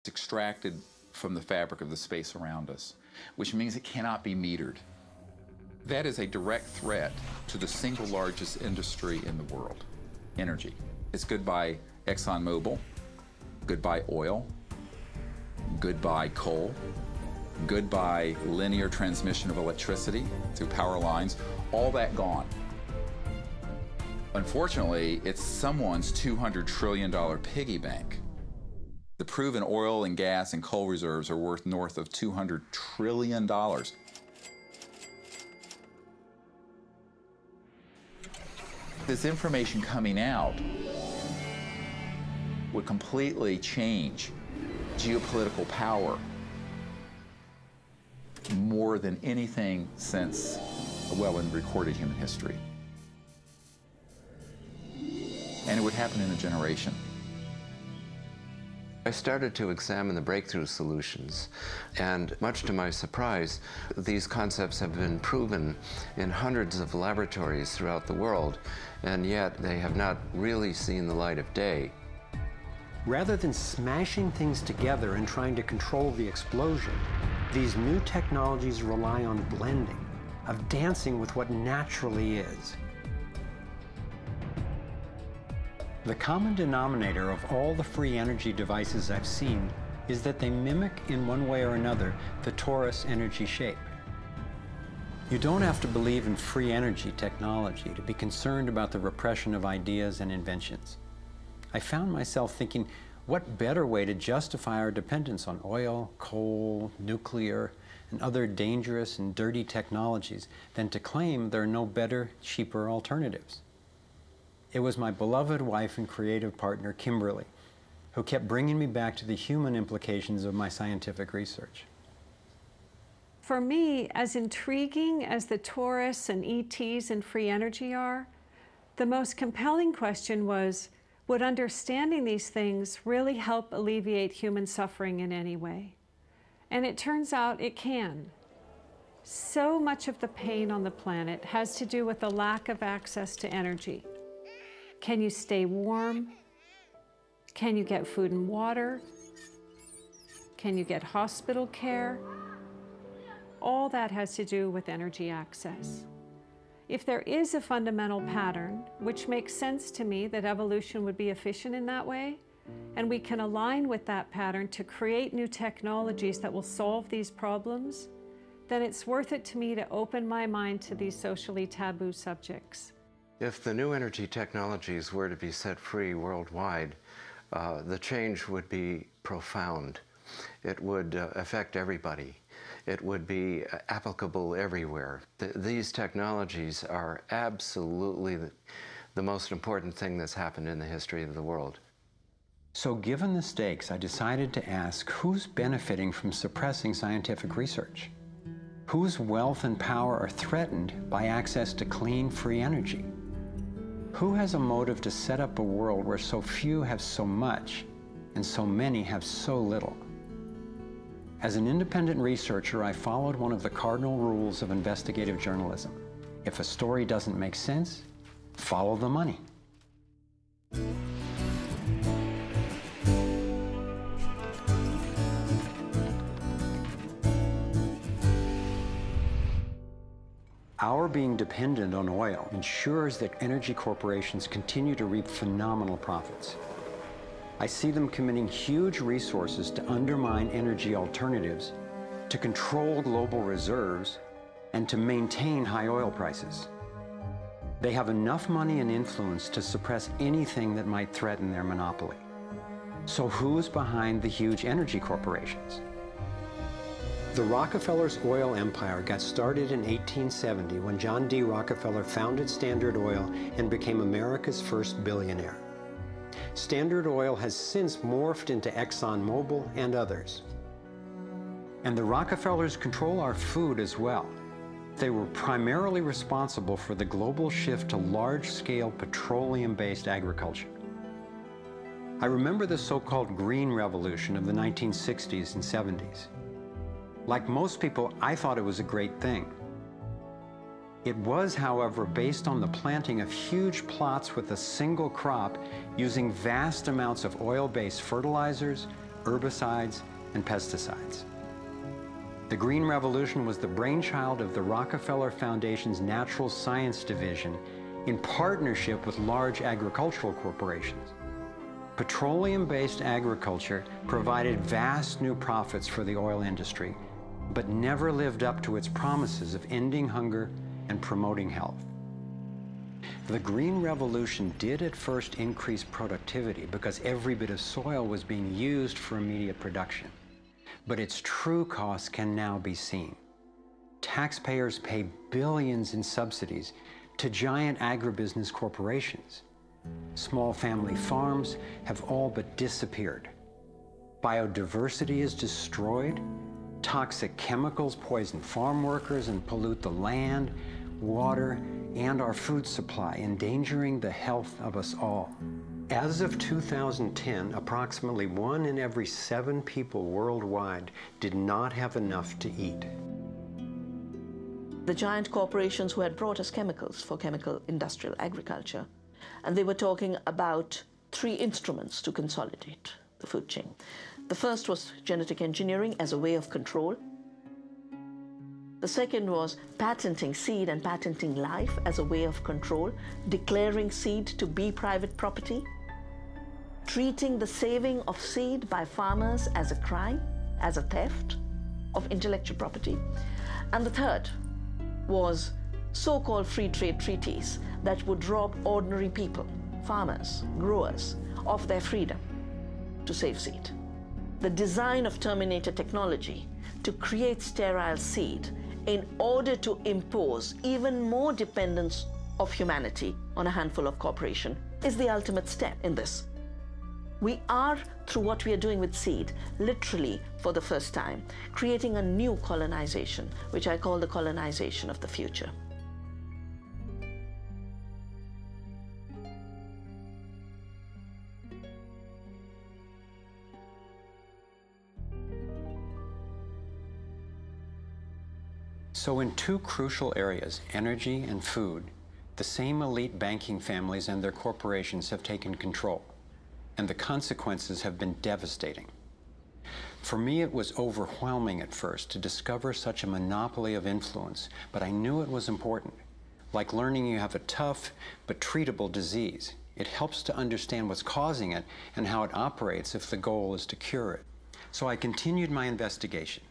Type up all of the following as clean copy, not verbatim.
It's extracted from the fabric of the space around us, which means it cannot be metered. That is a direct threat to the single largest industry in the world, energy. It's goodbye ExxonMobil, goodbye oil, goodbye coal, goodbye linear transmission of electricity through power lines, all that gone. Unfortunately, it's someone's $200 trillion piggy bank. The proven oil and gas and coal reserves are worth north of $200 trillion. This information coming out would completely change geopolitical power more than anything since, well, in recorded human history. And it would happen in a generation. I started to examine the breakthrough solutions, and much to my surprise, these concepts have been proven in hundreds of laboratories throughout the world, and yet they have not really seen the light of day. Rather than smashing things together and trying to control the explosion, these new technologies rely on blending, of dancing with what naturally is. The common denominator of all the free energy devices I've seen is that they mimic, in one way or another, the torus energy shape. You don't have to believe in free energy technology to be concerned about the repression of ideas and inventions. I found myself thinking, what better way to justify our dependence on oil, coal, nuclear, and other dangerous and dirty technologies than to claim there are no better, cheaper alternatives? It was my beloved wife and creative partner, Kimberly, who kept bringing me back to the human implications of my scientific research. For me, as intriguing as the torus and ETs and free energy are, the most compelling question was, would understanding these things really help alleviate human suffering in any way? And it turns out it can. So much of the pain on the planet has to do with the lack of access to energy. Can you stay warm? Can you get food and water? Can you get hospital care? All that has to do with energy access. If there is a fundamental pattern, which makes sense to me that evolution would be efficient in that way, and we can align with that pattern to create new technologies that will solve these problems, then it's worth it to me to open my mind to these socially taboo subjects. If the new energy technologies were to be set free worldwide, the change would be profound. It would affect everybody. It would be applicable everywhere. These technologies are absolutely the most important thing that's happened in the history of the world. So given the stakes, I decided to ask who's benefiting from suppressing scientific research? Whose wealth and power are threatened by access to clean, free energy? Who has a motive to set up a world where so few have so much and so many have so little? As an independent researcher, I followed one of the cardinal rules of investigative journalism. If a story doesn't make sense, follow the money. Our being dependent on oil ensures that energy corporations continue to reap phenomenal profits. I see them committing huge resources to undermine energy alternatives, to control global reserves, and to maintain high oil prices. They have enough money and influence to suppress anything that might threaten their monopoly. So who's behind the huge energy corporations? The Rockefellers' oil empire got started in 1870 when John D. Rockefeller founded Standard Oil and became America's first billionaire. Standard Oil has since morphed into ExxonMobil and others. And the Rockefellers control our food as well. They were primarily responsible for the global shift to large-scale petroleum-based agriculture. I remember the so-called Green Revolution of the 1960s and 70s. Like most people, I thought it was a great thing. It was, however, based on the planting of huge plots with a single crop using vast amounts of oil-based fertilizers, herbicides, and pesticides. The Green Revolution was the brainchild of the Rockefeller Foundation's Natural Science Division in partnership with large agricultural corporations. Petroleum-based agriculture provided vast new profits for the oil industry, but never lived up to its promises of ending hunger and promoting health. The Green Revolution did at first increase productivity because every bit of soil was being used for immediate production. But its true costs can now be seen. Taxpayers pay billions in subsidies to giant agribusiness corporations. Small family farms have all but disappeared. Biodiversity is destroyed. Toxic chemicals poison farm workers and pollute the land, water, and our food supply, endangering the health of us all. As of 2010, approximately 1 in every 7 people worldwide did not have enough to eat. The giant corporations who had brought us chemicals for chemical industrial agriculture, and they were talking about 3 instruments to consolidate the food chain. The first was genetic engineering as a way of control. The second was patenting seed and patenting life as a way of control, declaring seed to be private property, treating the saving of seed by farmers as a crime, as a theft of intellectual property. And the third was so-called free trade treaties that would rob ordinary people, farmers, growers, of their freedom to save seed. The design of Terminator technology to create sterile seed in order to impose even more dependence of humanity on a handful of corporations is the ultimate step in this. We are, through what we are doing with seed, literally for the first time, creating a new colonization, which I call the colonization of the future. So in 2 crucial areas, energy and food, the same elite banking families and their corporations have taken control, and the consequences have been devastating. For me, it was overwhelming at first to discover such a monopoly of influence, but I knew it was important. Like learning you have a tough but treatable disease. It helps to understand what's causing it and how it operates if the goal is to cure it. So I continued my investigation.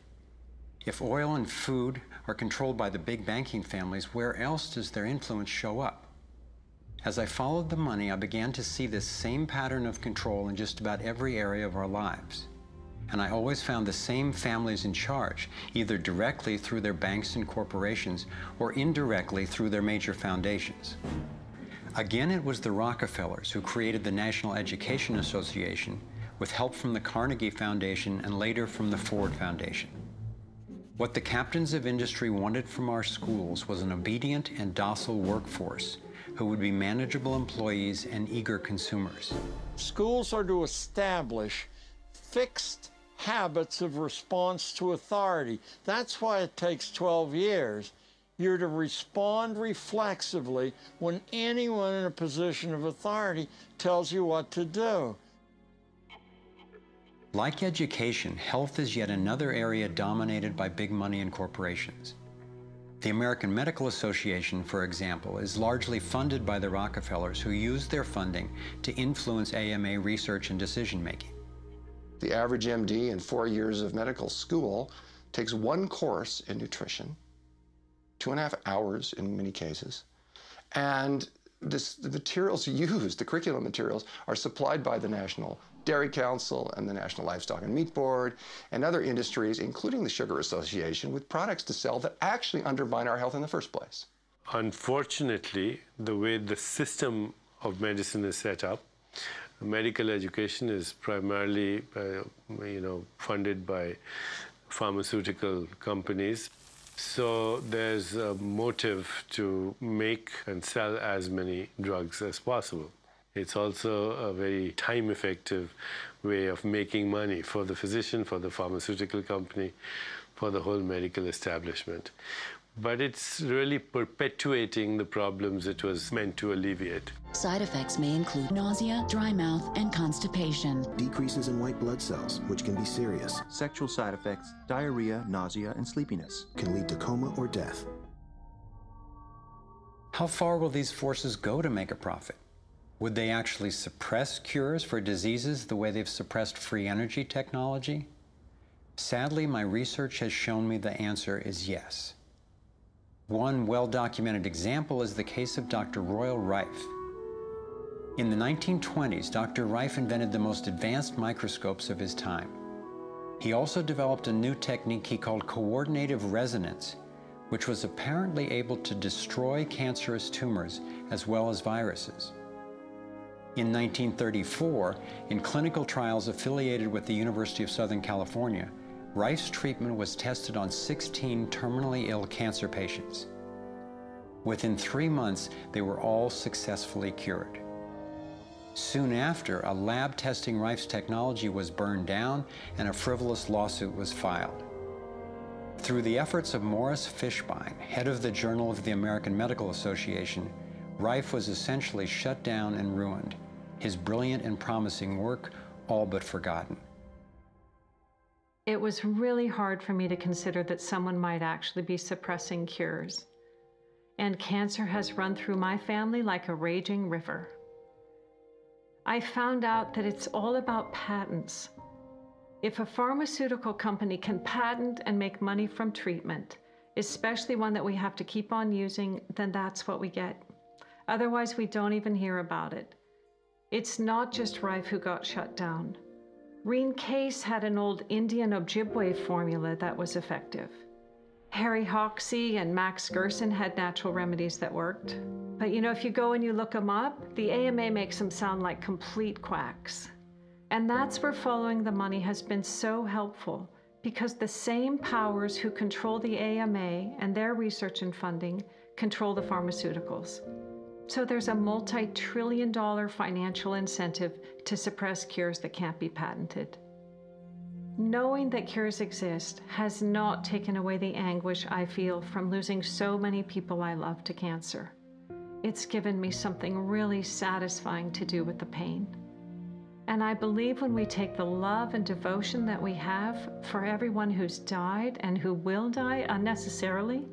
If oil and food are controlled by the big banking families, where else does their influence show up? As I followed the money, I began to see this same pattern of control in just about every area of our lives. And I always found the same families in charge, either directly through their banks and corporations or indirectly through their major foundations. Again, it was the Rockefellers who created the National Education Association with help from the Carnegie Foundation and later from the Ford Foundation. What the captains of industry wanted from our schools was an obedient and docile workforce who would be manageable employees and eager consumers. Schools are to establish fixed habits of response to authority. That's why it takes 12 years. You're to respond reflexively when anyone in a position of authority tells you what to do. Like education, health is yet another area dominated by big money and corporations. The American Medical Association, for example, is largely funded by the Rockefellers, who use their funding to influence AMA research and decision-making. The average MD in 4 years of medical school takes 1 course in nutrition, 2.5 hours in many cases, and the materials used, the curriculum materials, are supplied by the National Dairy Council and the National Livestock and Meat Board and other industries, including the Sugar Association, with products to sell that actually undermine our health in the first place. Unfortunately, the way the system of medicine is set up, medical education is primarily funded by pharmaceutical companies. So there's a motive to make and sell as many drugs as possible. It's also a very time-effective way of making money for the physician, for the pharmaceutical company, for the whole medical establishment. but it's really perpetuating the problems it was meant to alleviate. Side effects may include nausea, dry mouth, and constipation. Decreases in white blood cells, which can be serious. Sexual side effects, diarrhea, nausea, and sleepiness. Can lead to coma or death. How far will these forces go to make a profit? Would they actually suppress cures for diseases the way they've suppressed free energy technology? Sadly, my research has shown me the answer is yes. One well-documented example is the case of Dr. Royal Rife. In the 1920s, Dr. Rife invented the most advanced microscopes of his time. He also developed a new technique he called coordinative resonance, which was apparently able to destroy cancerous tumors as well as viruses. In 1934, in clinical trials affiliated with the University of Southern California, Rife's treatment was tested on 16 terminally ill cancer patients. Within 3 months, they were all successfully cured. Soon after, a lab testing Rife's technology was burned down and a frivolous lawsuit was filed. Through the efforts of Morris Fishbein, head of the Journal of the American Medical Association, Rife was essentially shut down and ruined, his brilliant and promising work all but forgotten. It was really hard for me to consider that someone might actually be suppressing cures. And cancer has run through my family like a raging river. I found out that it's all about patents. If a pharmaceutical company can patent and make money from treatment, especially one that we have to keep on using, then that's what we get. Otherwise, we don't even hear about it. It's not just Rife who got shut down. Reen Case had an old Indian Ojibwe formula that was effective. Harry Hoxsey and Max Gerson had natural remedies that worked. But you know, if you go and you look them up, the AMA makes them sound like complete quacks. And that's where following the money has been so helpful, because the same powers who control the AMA and their research and funding control the pharmaceuticals. So there's a multi-trillion-dollar financial incentive to suppress cures that can't be patented. Knowing that cures exist has not taken away the anguish I feel from losing so many people I love to cancer. It's given me something really satisfying to do with the pain. And I believe when we take the love and devotion that we have for everyone who's died and who will die unnecessarily,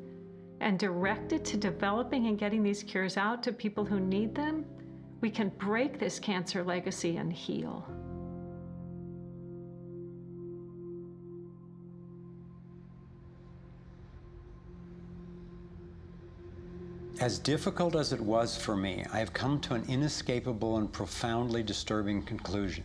and direct it to developing and getting these cures out to people who need them, we can break this cancer legacy and heal. As difficult as it was for me, I have come to an inescapable and profoundly disturbing conclusion.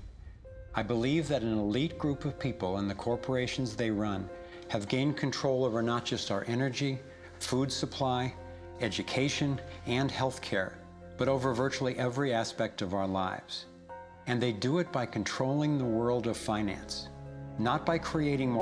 I believe that an elite group of people and the corporations they run have gained control over not just our energy, food supply, education, and healthcare, but over virtually every aspect of our lives. And they do it by controlling the world of finance, not by creating more